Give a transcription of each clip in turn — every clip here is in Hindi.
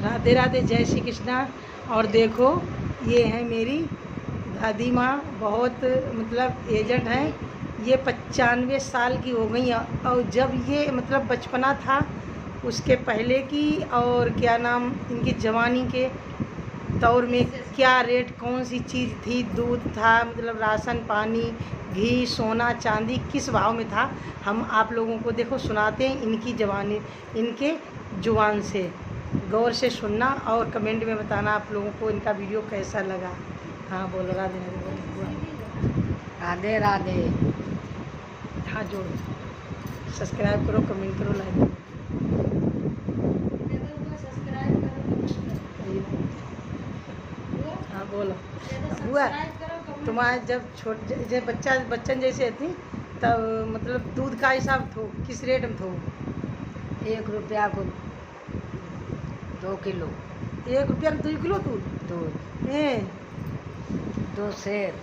राधे राधे, जय श्री कृष्णा। और देखो ये है मेरी दादी माँ, बहुत मतलब एजेड हैं। ये 95 साल की हो गई हैं। और जब ये मतलब बचपना था उसके पहले की, और क्या नाम इनकी जवानी के दौर में क्या रेट कौन सी चीज़ थी, दूध था मतलब राशन पानी घी सोना चांदी किस भाव में था, हम आप लोगों को देखो सुनाते हैं इनकी जवानी, इनके जुबान से। गौर से सुनना और कमेंट में बताना आप लोगों को इनका वीडियो कैसा लगा। हाँ बोलो राधे राधे, बोलो राधे राधे। हाँ जोड़ो, सब्सक्राइब करो, कमेंट करो, लाइक करो। हाँ बोलो हुआ तुम्हारे जब जब बच्चन जैसे थी तब मतलब दूध का हिसाब थो किस रेट में थो? 1 रुपया को 2 किलो 1 रुपया का 2 किलो दूध? दूध। 2 सेर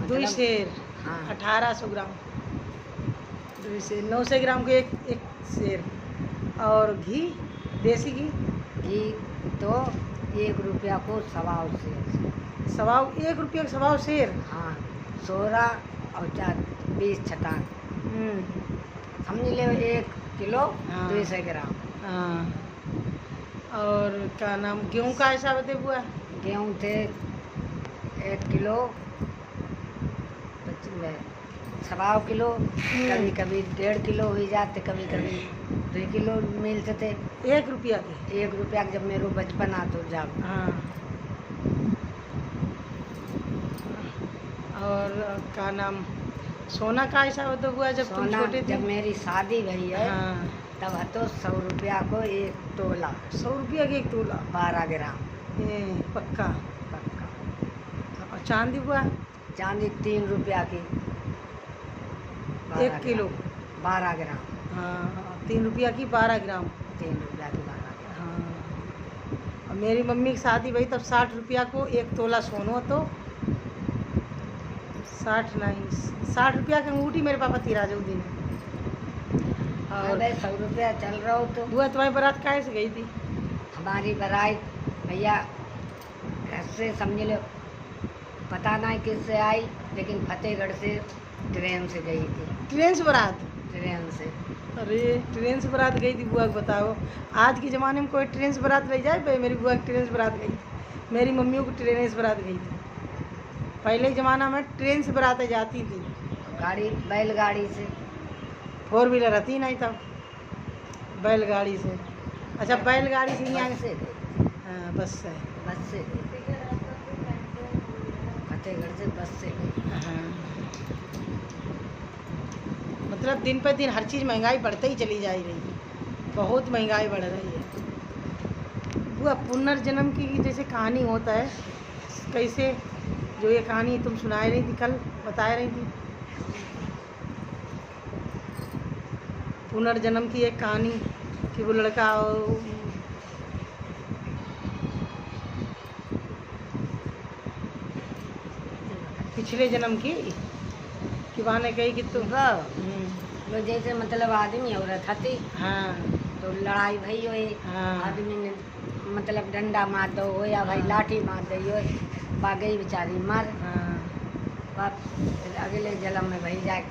2 शेर। हाँ 1800 ग्राम 2 शेर, 900 ग्राम के एक शेर। और घी, देसी घी घी तो 1 रुपया को 1.25 सेर। 1 रुपया का 1.25 शेर। हाँ 16 और 4 20 छटान समझ ले 1 किलो हाँ। 200 ग्राम। हाँ और क्या नाम गेहूँ का ऐसा बते हुआ? गेहूँ थे 1 किलो 1.25 किलो, कभी कभी 1.5 किलो हो जाते, कभी कभी 2 किलो मिलते थे। 1 रुपया के? 1 रुपया के जब मेरे बचपन आ तो जब। हाँ। और क्या नाम सोना का ऐसा होता हुआ जब तुम छोटे थे? जब मेरी शादी भई है हाँ तब तो 100 रुपया को 1 तोला। 100 रुपया के 1 तोला? 12 ग्राम पक्का। पक्का। और चांदी हुआ? चांदी 3 रुपया की 1 किलो 12 ग्राम। हाँ 3 रुपया की 12 ग्राम। 3 रुपया की 12 ग्राम। हाँ और मेरी मम्मी की शादी भई तब 60 रुपया को 1 तोला सोनो, तो 60 रुपया की अंगूठी मेरे पापा तिराजे उस दिन। और 100 रुपया चल रहा हो तो। बुआ तुम्हारी बारात काहे से गई थी? हमारी बारात भैया ऐसे समझ लो, पता नहीं किससे आई, लेकिन फतेहगढ़ से ट्रेन से गई थी। ट्रेन से बारात? ट्रेन से। अरे ट्रेन से बारात गई थी बुआ को बताओ। आज के ज़माने में कोई ट्रेन से बारात ले जाए भाई? मेरी बुआ की ट्रेन से बारात गई थी, मेरी मम्मियों की ट्रेन से बारात गई थी। पहले के ज़माना में ट्रेन से बारातें जाती थी, गाड़ी बैलगाड़ी से। 4 व्हीलर रहती नहीं तब, बैलगाड़ी से। अच्छा बैलगाड़ी से यहाँ से हाँ बस से। बस से फतेहगढ़ से बस से। हाँ मतलब दिन पर दिन हर चीज़ महंगाई बढ़ते ही चली जा रही है, बहुत महंगाई बढ़ रही है। वो पुनर्जन्म की जैसे कहानी होता है, कैसे जो ये कहानी तुम सुनाए रही थी कल, बताए रही थी पुनर्जन्म की एक कहानी कि वो लड़का पिछले जन्म की कि बहाने गई कि तुम वो जैसे मतलब आदमी औरत थी। हाँ तो लड़ाई भई हो, हाँ आदमी ने मतलब डंडा मार दो हो या भाई हाँ। लाठी मार दी हो, पा गई बेचारी मर। हाँ फिर अगले जन्म में भई जाए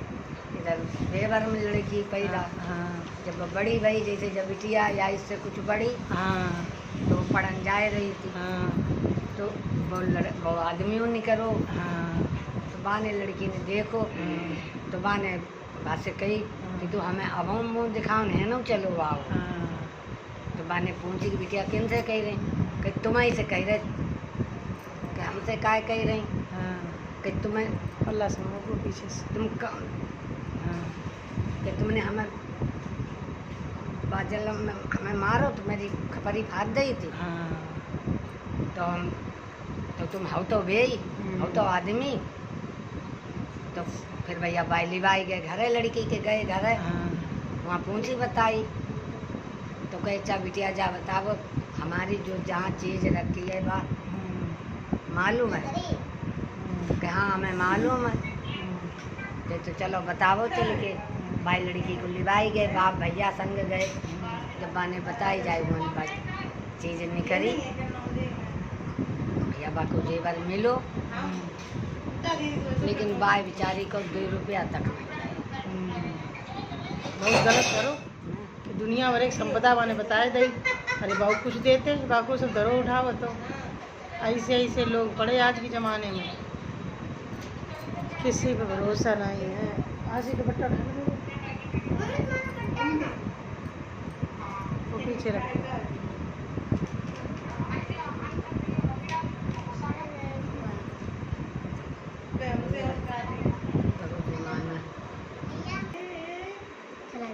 इधर बेवर में लड़की पैदा। हाँ जब वो बड़ी भई, जैसे जब बिटिया या इससे कुछ बड़ी, हाँ तो वो पढ़न जाए रही थी। हाँ तो वो आदमियों ने करो, हाँ तो बाने लड़की ने देखो, तो बाने बात से कही कि तू हमें अब हम मुँह दिखाओ है ना, चलो आओ। हाँ तो बाने पूछी कि बिटिया किन से कह रही? कि तुम्हें से कह रहे। कि हमसे काय कह रही? हाँ कि तुम्हें अल्लाह से को पीछे से। तुम कौन? हाँ कि तुमने हमें बाजल में हमें मारो तो मेरी खपरी फाड़ दी थी। हाँ तो तुम हो तो वे हो तो आदमी। तो फिर भैया बाइली बाई गए घरे, लड़की के गए घरे, हाँ वहाँ पूछी बताई। तो कहे चा बिटिया जा बताओ हमारी जो जहाँ चीज़ रखी है बा मालूम है? कि हाँ हमें मालूम है। तो चलो बताओ चल के। भाई लड़की को लिवाई गए, बाप भैया संग गए। जब बाने बताई जाए वो चीज नहीं करी भैया बा को जेवर मिलो, लेकिन बाई बेचारी को 2 रुपया तक नहीं लाए। बहुत गलत करो कि दुनिया भर एक संपदा वाने बताए दई, अरे बहुत कुछ देते बाको सब धरो उठाओ। तो ऐसे ऐसे लोग पड़े आज के ज़माने में, किसी पे भरोसा नहीं है। आज ही दुपट्टा वो पीछे रखो।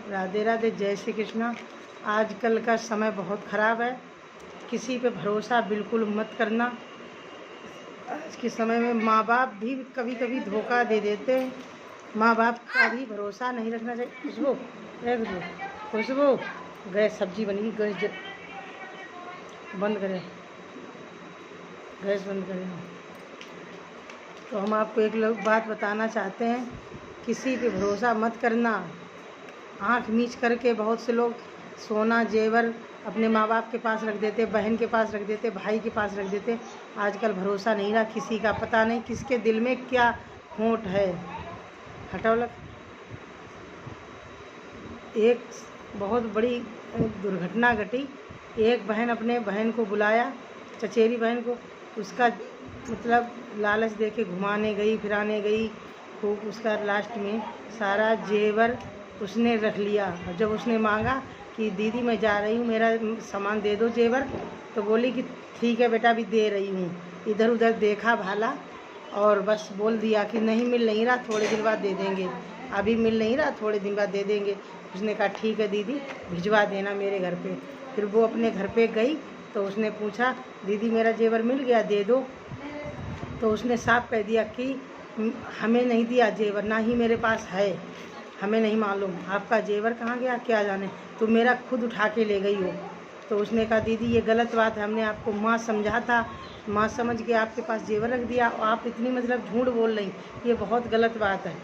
राधे राधे, जय श्री कृष्णा। आजकल का समय बहुत ख़राब है, किसी पे भरोसा बिल्कुल मत करना। आज के समय में माँ बाप भी कभी कभी धोखा दे देते हैं, माँ बाप का भी भरोसा नहीं रखना चाहिए। खुशबू खुशबू गैस सब्जी बनी, गैस बंद करें, गैस बंद करें। तो हम आपको एक लोग बात बताना चाहते हैं, किसी पे भरोसा मत करना। आँख मीच करके बहुत से लोग सोना जेवर अपने माँ बाप के पास रख देते, बहन के पास रख देते, भाई के पास रख देते। आजकल भरोसा नहीं रहा किसी का, पता नहीं किसके दिल में क्या खोट है। हटौलक एक बहुत बड़ी दुर्घटना घटी। एक बहन अपने बहन को बुलाया, चचेरी बहन को, उसका मतलब लालच दे के घुमाने गई, फिराने गई खूब। उसका लास्ट में सारा जेवर उसने रख लिया। और जब उसने मांगा कि दीदी मैं जा रही हूँ, मेरा सामान दे दो जेवर, तो बोली कि ठीक है बेटा, अभी दे रही हूँ। इधर उधर देखा भाला और बस बोल दिया कि नहीं मिल नहीं रहा, थोड़े दिन बाद दे देंगे, अभी मिल नहीं रहा, थोड़े दिन बाद दे देंगे। उसने कहा ठीक है दीदी, भिजवा देना मेरे घर पे। फिर वो अपने घर पे गई तो उसने पूछा दीदी मेरा जेवर मिल गया, दे दो। तो उसने साफ कह दिया कि हमें नहीं दिया जेवर, ना ही मेरे पास है, हमें नहीं मालूम आपका जेवर कहाँ गया, क्या जाने, तुम मेरा खुद उठा के ले गई हो। तो उसने कहा दीदी ये गलत बात है, हमने आपको माँ समझा था, माँ समझ के आपके पास जेवर रख दिया और आप इतनी मतलब झूठ बोल रही, ये बहुत गलत बात है।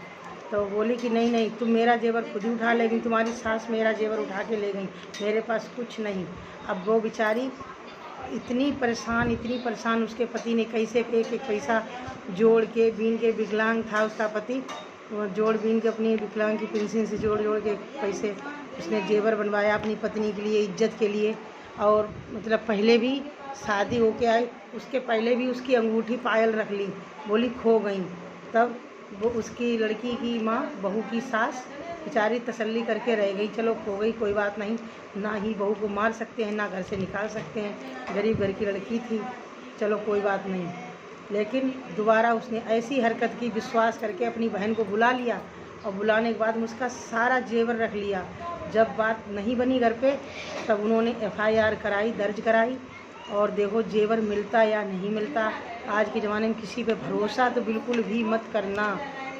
तो बोली कि नहीं नहीं, तुम मेरा जेवर खुद ही उठा ले गई, तुम्हारी सास मेरा जेवर उठा के ले गई, मेरे पास कुछ नहीं। अब वो बेचारी इतनी परेशान, उसके पति ने कैसे एक पैसा जोड़ के बीन के, विकलांग था उसका पति, जोड़ बीन के अपनी विकलांग की पेंशन से जोड़ के पैसे उसने जेवर बनवाया अपनी पत्नी के लिए, इज्जत के लिए। और मतलब पहले भी शादी होके आई, उसके पहले भी उसकी अंगूठी पायल रख ली, बोली खो गई। तब वो उसकी लड़की की माँ, बहू की सास बेचारी तसल्ली करके रह गई, चलो खो गई कोई बात नहीं, ना ही बहू को मार सकते हैं ना घर से निकाल सकते हैं, गरीब घर की लड़की थी, चलो कोई बात नहीं। लेकिन दोबारा उसने ऐसी हरकत की, विश्वास करके अपनी बहन को बुला लिया और बुलाने के बाद उसका सारा जेवर रख लिया। जब बात नहीं बनी घर पे, तब उन्होंने FIR कराई, दर्ज कराई। और देखो जेवर मिलता या नहीं मिलता। आज के ज़माने में किसी पे भरोसा तो बिल्कुल भी मत करना।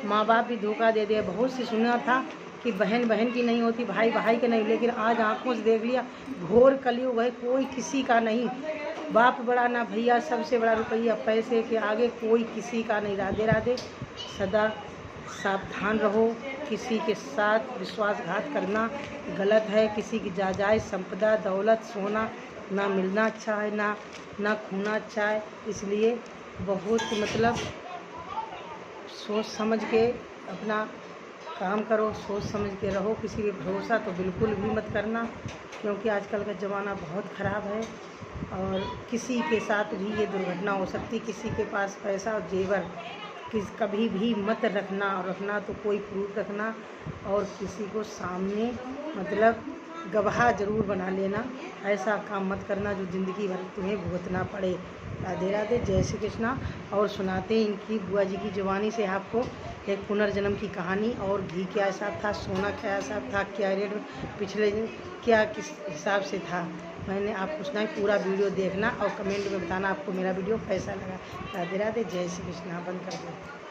माँ बाप भी धोखा दे दिया। बहुत सी सुना था कि बहन बहन की नहीं होती, भाई भाई की नहीं, लेकिन आज आंखों से देख लिया, घोर कलयुग है, कोई किसी का नहीं। बाप बड़ा ना भैया, सबसे बड़ा रुपया, पैसे के आगे कोई किसी का नहीं। राधे राधे, सदा सावधान रहो। किसी के साथ विश्वासघात करना गलत है। किसी की जायज़ संपदा, दौलत, सोना ना मिलना अच्छा है, ना खोना अच्छा है। इसलिए बहुत मतलब सोच समझ के अपना काम करो, सोच समझ के रहो। किसी पे भरोसा तो बिल्कुल भी मत करना, क्योंकि आजकल का ज़माना बहुत ख़राब है और किसी के साथ भी ये दुर्घटना हो सकती। किसी के पास पैसा और जेवर कभी भी मत रखना, और रखना तो कोई प्रूफ रखना, और किसी को सामने मतलब गवाह ज़रूर बना लेना। ऐसा काम मत करना जो ज़िंदगी भर तुम्हें भुगतना पड़े। राधे राधे, जय श्री कृष्णा। और सुनाते हैं इनकी बुआ जी की ज़ुबानी से आपको एक पुनर्जन्म की कहानी। और घी क्या हिसाब था, सोना क्या हिसाब था, क्या रेट पिछले दिन क्या किस हिसाब से था, मैंने आपको सुना। पूरा वीडियो देखना और कमेंट में बताना आपको मेरा वीडियो कैसा लगा। राधे राधे, जय श्री कृष्णा। बंद कर दो।